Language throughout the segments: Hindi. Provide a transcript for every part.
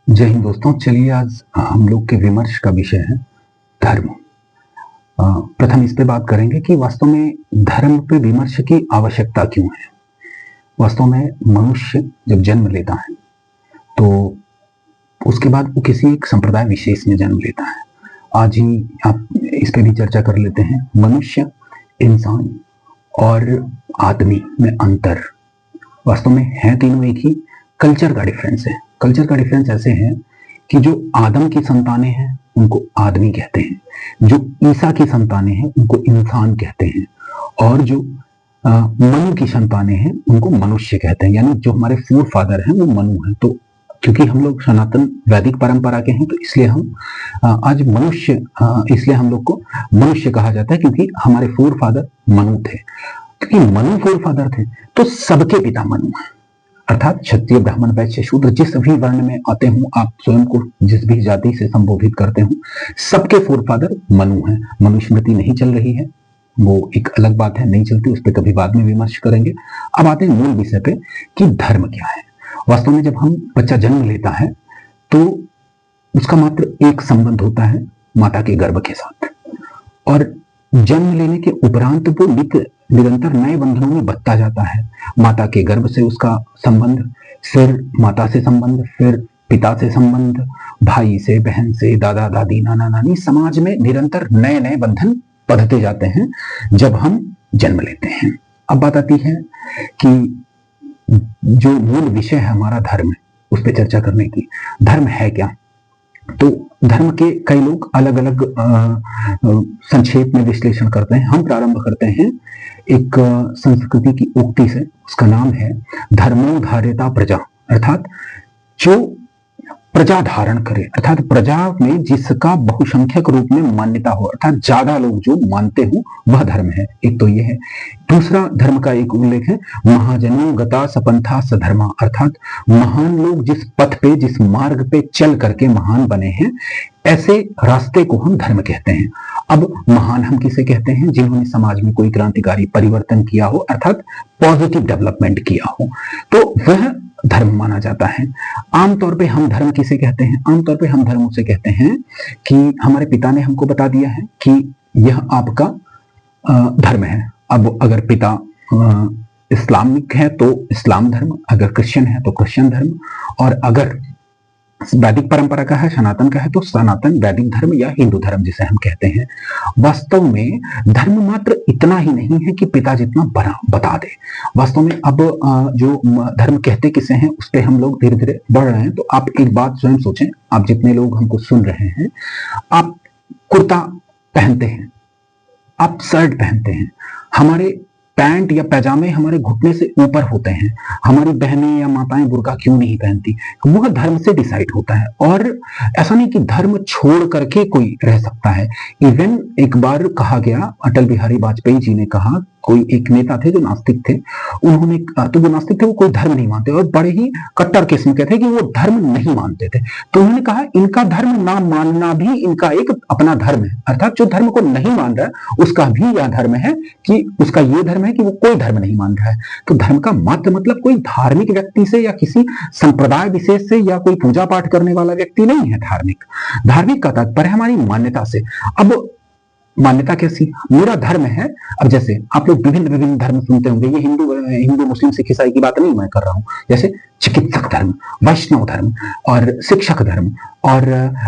जय हिंद दोस्तों। चलिए आज हम लोग के विमर्श का विषय है धर्म। प्रथम इस पे बात करेंगे कि वास्तव में धर्म पे विमर्श की आवश्यकता क्यों है। वास्तव में मनुष्य जब जन्म लेता है तो उसके बाद वो किसी एक संप्रदाय विशेष में जन्म लेता है। आज ही आप इस पे भी चर्चा कर लेते हैं। मनुष्य, इंसान और आदमी में अंतर वास्तव में है तीनों एक ही। कल्चर का डिफरेंस है। कल्चर का डिफरेंस ऐसे है कि जो आदम की संतानें हैं उनको आदमी कहते हैं, जो ईसा की संतानें हैं उनको इंसान कहते हैं, और जो मनु की संतानें हैं उनको मनुष्य कहते हैं। यानी जो हमारे फोर फादर हैं वो मनु हैं। तो क्योंकि हम लोग सनातन वैदिक परंपरा के हैं तो इसलिए हम आज मनुष्य, इसलिए हम लोग को मनुष्य कहा जाता है, क्योंकि हमारे फोर फादर मनु थे। क्योंकि मनु फोर फादर थे तो सबके पिता मनु हैं, अर्थात क्षत्रिय, ब्राह्मण, वैश्य, शूद्र, जिस भी वर्ण में आते हो, आप स्वयं को जिस भी जाति से संबोधित करते हो, सबके फोर फादर मनु हैं। मनुस्मृति नहीं चल रही है, वो एक अलग बात है, नहीं चलती, उस पर कभी बाद में विमर्श करेंगे। अब आते हैं मूल विषय पे कि धर्म क्या है। वास्तव में जब हम बच्चा जन्म लेता है तो उसका मात्र एक संबंध होता है माता के गर्भ के साथ, और जन्म लेने के उपरांत वो निरंतर नए बंधनों में बंधता जाता है। माता के गर्भ से उसका संबंध, फिर माता से संबंध, फिर पिता से संबंध, भाई से, बहन से, दादा दादी, नाना नानी, समाज में निरंतर नए नए बंधन बंधते जाते हैं जब हम जन्म लेते हैं। अब बात आती है कि जो मूल विषय है हमारा धर्म, उस पर चर्चा करने की। धर्म है क्या? तो धर्म के कई लोग अलग अलग संक्षेप में विश्लेषण करते हैं। हम प्रारंभ करते हैं एक संस्कृति की उक्ति से। उसका नाम है धर्मो धार्यता प्रजा, अर्थात जो प्रजा धारण करे, अर्थात प्रजा में जिसका बहुसंख्यक रूप में मान्यता हो, अर्थात ज्यादा लोग जो मानते हो वह धर्म है। एक तो यह है। दूसरा धर्म का एक उल्लेख है महाजनों गता सपंथा सधर्मा, अर्थात महान लोग जिस पथ पे, जिस मार्ग पे चल करके महान बने हैं, ऐसे रास्ते को हम धर्म कहते हैं। अब महान हम किसे कहते हैं? जिन्होंने समाज में कोई क्रांतिकारी परिवर्तन किया हो, अर्थात पॉजिटिव डेवलपमेंट किया हो, तो वह धर्म माना जाता है। आमतौर पे हम धर्म किसे कहते हैं? आमतौर पे हम धर्म उसे कहते हैं कि हमारे पिता ने हमको बता दिया है कि यह आपका धर्म है। अब अगर पिता इस्लामिक है तो इस्लाम धर्म, अगर क्रिश्चियन है तो क्रिश्चियन धर्म, और अगर वैदिक परंपरा का है, सनातन का है, तो सनातन वैदिक धर्म या हिंदू धर्म जिसे हम कहते हैं। वास्तव में धर्म मात्र इतना ही नहीं है कि पिता जितना बता दे। वास्तव में अब जो धर्म कहते किसे हैं उस पर हम लोग धीरे धीरे बढ़ रहे हैं। तो आप एक बात स्वयं सोचें, आप जितने लोग हमको सुन रहे हैं, आप कुर्ता पहनते हैं, आप शर्ट पहनते हैं, हमारे पैंट या पैजामे हमारे घुटने से ऊपर होते हैं, हमारी बहनें या माताएं बुर्का क्यों नहीं पहनती, वह धर्म से डिसाइड होता है। और ऐसा नहीं कि धर्म छोड़ करके कोई रह सकता है। इवन एक बार कहा गया, अटल बिहारी वाजपेयी जी ने कहा, कोई एक नेता थे जो नास्तिक थे, उन्होंने तो जो नास्तिक थे वो कोई धर्म नहीं मानते और बड़े ही कट्टर किस्म के थे कि वो धर्म नहीं मानते थे। तो उन्होंने कहा इनका धर्म ना मानना भी इनका एक अपना धर्म है, अर्थात जो धर्म को नहीं मान रहा है उसका भी यह धर्म है कि उसका ये धर्म है कि वो कोई धर्म नहीं मान रहा है। तो धर्म का मात्र मतलब कोई धार्मिक व्यक्ति से या किसी संप्रदाय विशेष से या कोई पूजा पाठ करने वाला व्यक्ति नहीं है। धार्मिक का तात्पर्य हमारी मान्यता से। अब मान्यता कैसी? मेरा धर्म है। अब जैसे आप लोग विभिन्न विभिन्न धर्म सुनते होंगे, ये हिंदू मुस्लिम सिख ईसाई की बात नहीं मैं कर रहा हूं। जैसे चिकित्सक धर्म, वैष्णव धर्म, और शिक्षक धर्म, और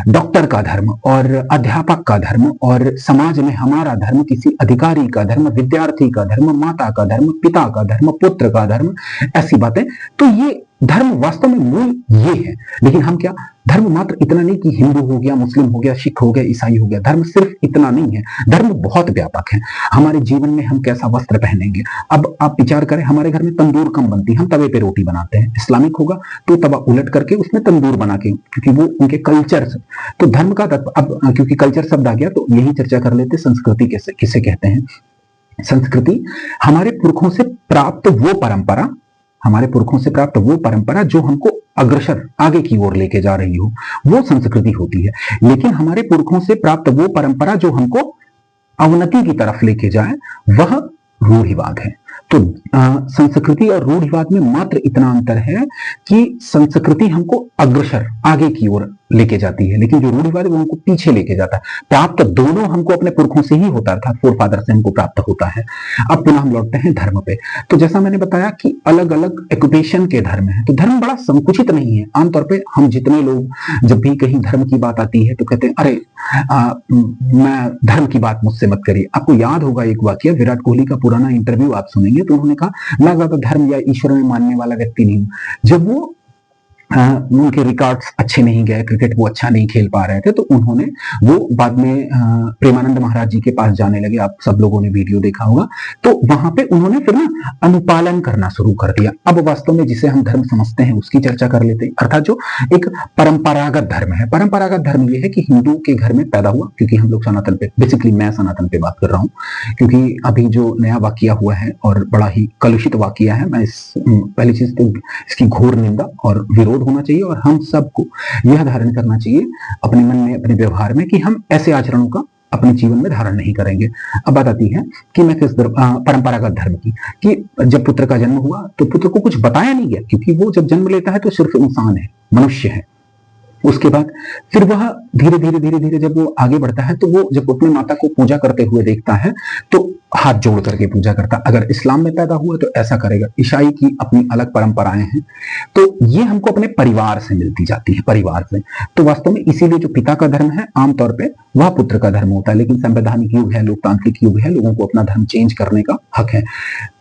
डॉक्टर का धर्म, और अध्यापक का धर्म, और समाज में हमारा धर्म, किसी अधिकारी का धर्म, विद्यार्थी का धर्म, माता का धर्म, पिता का धर्म, पुत्र का धर्म, ऐसी बातें। तो ये धर्म वास्तव में मूल ये है। लेकिन हम क्या, धर्म मात्र इतना नहीं कि हिंदू हो गया, मुस्लिम हो गया, सिख हो गया, ईसाई हो गया। धर्म सिर्फ इतना नहीं है, धर्म बहुत व्यापक है। हमारे जीवन में हम कैसा वस्त्र पहनेंगे, अब आप विचार करें, हमारे घर में तंदूर कम बनती, हम तवे पे रोटी बनाते हैं। इस्लामिक होगा तो तवा उलट करके उसमें तंदूर बना के, क्योंकि वो उनके कल्चर से। तो धर्म का अब क्योंकि कल्चर शब्द आ गया तो यही चर्चा कर लेते, संस्कृति किसे कहते हैं। संस्कृति हमारे पुरखों से प्राप्त वो परंपरा, हमारे पुरखों से प्राप्त वो परंपरा जो हमको अग्रसर आगे की ओर लेके जा रही हो, वो संस्कृति होती है। लेकिन हमारे पुरखों से प्राप्त वो परंपरा जो हमको अवनति की तरफ लेके जाए, वह रूढ़िवाद है। तो संस्कृति और रूढ़िवाद में मात्र इतना अंतर है कि संस्कृति हमको अग्रसर आगे की ओर लेके जाती है, लेकिन जो रूढ़िवाद है वो हमको पीछे लेके जाता है। प्राप्त दोनों हमको अपने पुरखों से ही होता है, अर्थात फोरफादर से हमको प्राप्त होता है। अब पुनः हम लौटते हैं धर्म पे। तो जैसा मैंने बताया कि अलग अलग एक्युपेशन के धर्म है, तो धर्म बड़ा संकुचित नहीं है। आमतौर पर हम जितने लोग जब भी कहीं धर्म की बात आती है तो कहते हैं अरे मैं धर्म की बात मुझसे मत करिए। आपको याद होगा एक वाक्य, विराट कोहली का पुराना इंटरव्यू आप सुनेंगे तो उन्होंने कहा मैं ज्यादा धर्म या ईश्वर में मानने वाला व्यक्ति नहीं हूं। जब वो उनके रिकॉर्ड्स अच्छे नहीं गए, क्रिकेट वो अच्छा नहीं खेल पा रहे थे, तो उन्होंने वो बाद में प्रेमानंद महाराज जी के पास जाने लगे। आप सब लोगों ने वीडियो देखा होगा। तो वहां पे उन्होंने फिर ना अनुपालन करना शुरू कर दिया। अब वास्तव में जिसे हम धर्म समझते हैं उसकी चर्चा कर लेते हैं, अर्थात जो एक परंपरागत धर्म है। परंपरागत धर्म ये है कि हिंदू के घर में पैदा हुआ, क्योंकि हम लोग सनातन पे, बेसिकली मैं सनातन पे बात कर रहा हूँ, क्योंकि अभी जो नया वाकया हुआ है और बड़ा ही कलुषित वाकया है, मैं पहली चीज तो इसकी घोर निंदा और विरोध होना चाहिए, और हम सबको यह धारण करना चाहिए अपने मन में, अपने व्यवहार में, कि हम ऐसे आचरणों का अपने जीवन में धारण नहीं करेंगे। अब बात आती है कि मैं किस परंपरागत धर्म की, कि जब पुत्र का जन्म हुआ तो पुत्र को कुछ बताया नहीं गया, क्योंकि वो जब जन्म लेता है तो सिर्फ इंसान है, मनुष्य है। उसके बाद फिर वह धीरे धीरे जब वो आगे बढ़ता है तो वो जब अपने माता को पूजा करते हुए देखता है तो हाथ जोड़ करके पूजा करता। अगर इस्लाम में पैदा हुआ तो ऐसा करेगा। ईसाई की अपनी अलग परंपराएं हैं, तो ये हमको अपने परिवार से मिलती जाती है, परिवार से। तो वास्तव में इसीलिए जो पिता का धर्म है आमतौर पे वह पुत्र का धर्म होता है, लेकिन संवैधानिक युग है, लोकतांत्रिक युग है, लोगों को अपना धर्म चेंज करने का हक है।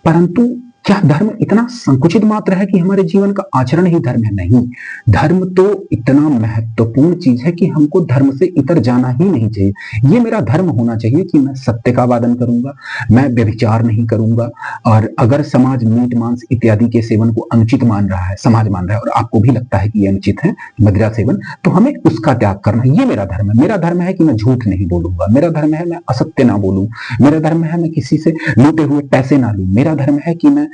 परंतु क्या धर्म इतना संकुचित मात्र है कि हमारे जीवन का आचरण ही धर्म है? नहीं, धर्म तो इतना महत्वपूर्ण चीज है कि हमको धर्म से इतर जाना ही नहीं चाहिए। ये मेरा धर्म होना चाहिए कि मैं सत्य का वादन करूंगा, मैं व्यभिचार नहीं करूंगा, और अगर समाज मीट मांस इत्यादि के सेवन को अनुचित मान रहा है, समाज मान रहा है, और आपको भी लगता है कि ये अनुचित है मदिरा सेवन, तो हमें उसका त्याग करना, ये मेरा धर्म है। मेरा धर्म है कि मैं झूठ नहीं बोलूंगा, मेरा धर्म है मैं असत्य ना बोलूं, मेरा धर्म है मैं किसी से लूटे हुए पैसे ना लूं, मेरा धर्म है कि मैं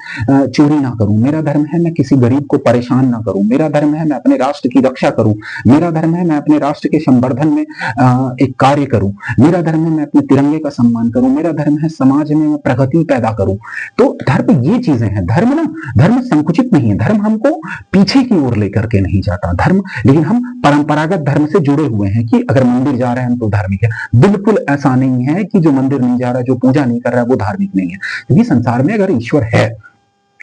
चोरी ना करूं, मेरा धर्म है मैं किसी गरीब को परेशान ना करूं, मेरा धर्म है मैं अपने राष्ट्र की रक्षा करूं, मेरा धर्म है मैं अपने राष्ट्र के संवर्धन में एक कार्य करूं, मेरा धर्म है मैं अपने तिरंगे का सम्मान करूं, मेरा धर्म है समाज में मैं प्रगति पैदा करूं। तो धर्म ये चीजें हैं। धर्म संकुचित नहीं है, धर्म हमको पीछे की ओर लेकर के नहीं जाता धर्म, लेकिन हम परंपरागत धर्म से जुड़े हुए हैं कि अगर मंदिर जा रहे हैं हम तो धार्मिक है। बिल्कुल ऐसा नहीं है कि जो मंदिर नहीं जा रहा है, जो पूजा नहीं कर रहा है वो धार्मिक नहीं है, क्योंकि संसार में अगर ईश्वर है,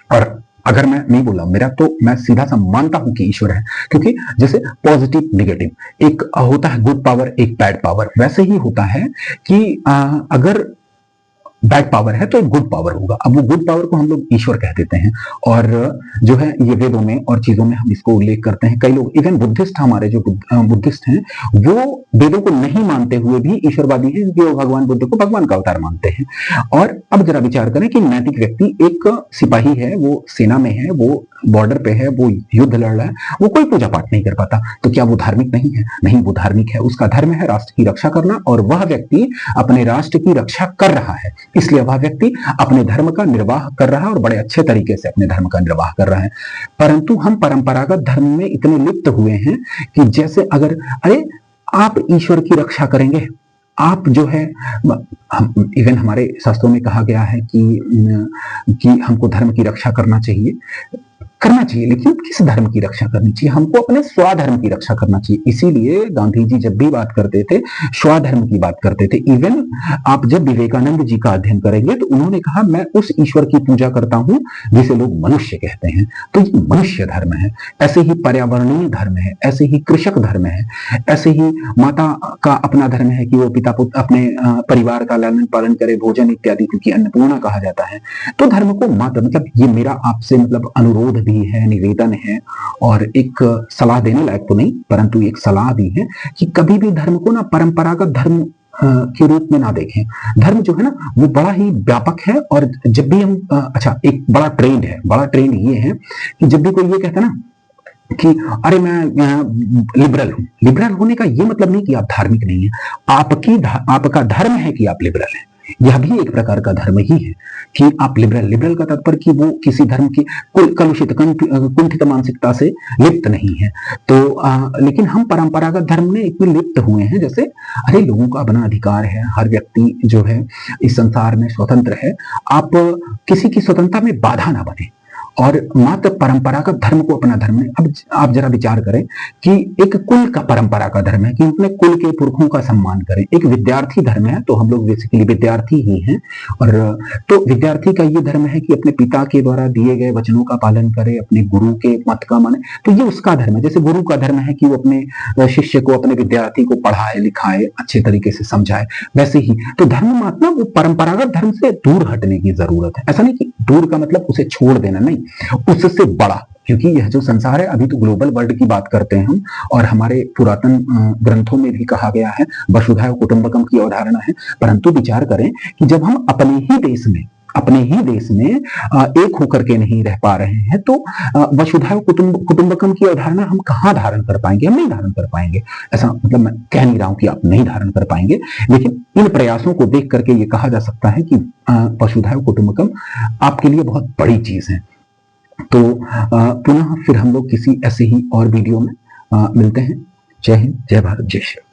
और अगर मैं नहीं बोला मेरा, तो मैं सीधा सा मानता हूं कि ईश्वर है, क्योंकि जैसे पॉजिटिव नेगेटिव, एक होता है गुड पावर, एक बैड पावर, वैसे ही होता है कि अगर बैड पावर है तो एक गुड पावर होगा। अब वो गुड पावर को हम लोग ईश्वर कह देते हैं, और जो है ये वेदों में और चीजों में हम इसको उल्लेख करते हैं। कई लोग, इवन बुद्धिस्ट, हमारे जो बुद्धिस्ट हैं, वो वेदों को नहीं मानते हुए भी ईश्वरवादी हैं, क्योंकि वो भगवान बुद्ध को भगवान का अवतार मानते हैं। और अब जरा विचार करें कि नैतिक व्यक्ति, एक सिपाही है, वो सेना में है, वो बॉर्डर पे है, वो युद्ध लड़ रहा है, वो कोई पूजा पाठ नहीं कर पाता, तो क्या वो धार्मिक नहीं है? नहीं, वो धार्मिक है। उसका धर्म है राष्ट्र की रक्षा करना, और वह व्यक्ति अपने राष्ट्र की रक्षा कर रहा है, इसलिए वह व्यक्ति अपने धर्म का निर्वाह कर रहा है, और बड़े अच्छे तरीके से अपने धर्म का निर्वाह कर रहा है। परंतु हम परंपरागत धर्म में इतने लिप्त हुए हैं कि जैसे अगर अरे आप ईश्वर की रक्षा करेंगे, आप जो है, इवन हमारे शास्त्रों में कहा गया है कि हमको धर्म की रक्षा करना चाहिए, लेकिन किस धर्म की रक्षा करनी चाहिए? हमको अपने स्वधर्म की रक्षा करना चाहिए। इसीलिए गांधी जी जब भी बात करते थे, स्वधर्म की बात करते थे। इवन आप जब विवेकानंद जी का अध्ययन करेंगे तो उन्होंने कहा मैं उस ईश्वर की पूजा करता हूं जिसे लोग मनुष्य कहते हैं। तो ये मनुष्य धर्म है। ऐसे ही पर्यावरणीय धर्म है, ऐसे ही कृषक धर्म है, ऐसे ही माता का अपना धर्म है कि वो पिता पुत्र अपने परिवार का लालन पालन करे, भोजन इत्यादि, क्योंकि अन्नपूर्णा कहा जाता है। तो धर्म को मात्र, मतलब ये मेरा आपसे मतलब अनुरोध है, निवेदन है, और एक सलाह देने लायक तो नहीं, परंतु एक सलाह भी है कि कभी भी धर्म को ना परंपरागत धर्म के रूप में ना देखें। धर्म जो है ना वो बड़ा ही व्यापक है, और जब भी हम अच्छा, एक बड़ा ट्रेंड ये है कि जब भी कोई ये कहता है ना कि अरे मैं लिबरल हूं। लिबरल होने का ये मतलब नहीं कि आप धार्मिक नहीं है। आपका धर्म है कि आप लिबरल हैं। यह भी एक प्रकार का धर्म ही है कि आप लिबरल का तात्पर्य कि वो किसी धर्म की कलुषित कुंठित मानसिकता से लिप्त नहीं है। तो लेकिन हम परंपरागत धर्म में इतने लिप्त हुए हैं, जैसे अरे लोगों का अपना अधिकार है, हर व्यक्ति जो है इस संसार में स्वतंत्र है, आप किसी की स्वतंत्रता में बाधा ना बने और मात्र परंपरागत धर्म को अपना धर्म है। अब आप जरा विचार करें कि एक कुल का परंपरा का धर्म है कि अपने कुल के पुरखों का सम्मान करें। एक विद्यार्थी धर्म है, तो हम लोग बेसिकली विद्यार्थी ही हैं, और तो विद्यार्थी का ये धर्म है कि अपने पिता के द्वारा दिए गए वचनों का पालन करे, अपने गुरु के मत का माने। तो ये उसका धर्म है। जैसे गुरु का धर्म है कि वो अपने शिष्य को, अपने विद्यार्थी को पढ़ाए लिखाए, अच्छे तरीके से समझाए। वैसे ही तो धर्म मतलब वो परंपरागत धर्म से दूर हटने की जरूरत है। ऐसा नहीं कि दूर का मतलब उसे छोड़ देना, नहीं, उससे बड़ा, क्योंकि यह जो संसार है, अभी तो ग्लोबल वर्ल्ड की बात करते हैं हम, और हमारे पुरातन ग्रंथों में भी कहा गया है, वसुधैव कुटुंबकम की अवधारणा है। परंतु विचार करें कि जब हम अपने ही देश में एक होकर के नहीं रह पा रहे हैं, तो वसुधैव कुटुंबकम की अवधारणा हम कहाँ धारण कर पाएंगे? हम नहीं धारण कर पाएंगे। ऐसा मतलब मैं कह नहीं रहा हूं कि आप नहीं धारण कर पाएंगे, लेकिन इन प्रयासों को देख करके ये कहा जा सकता है कि वसुधैव कुटुंबकम आपके लिए बहुत बड़ी चीज है। तो पुनः फिर हम लोग किसी ऐसे ही और वीडियो में मिलते हैं। जय हिंद, जय भारत, जय श्री राम।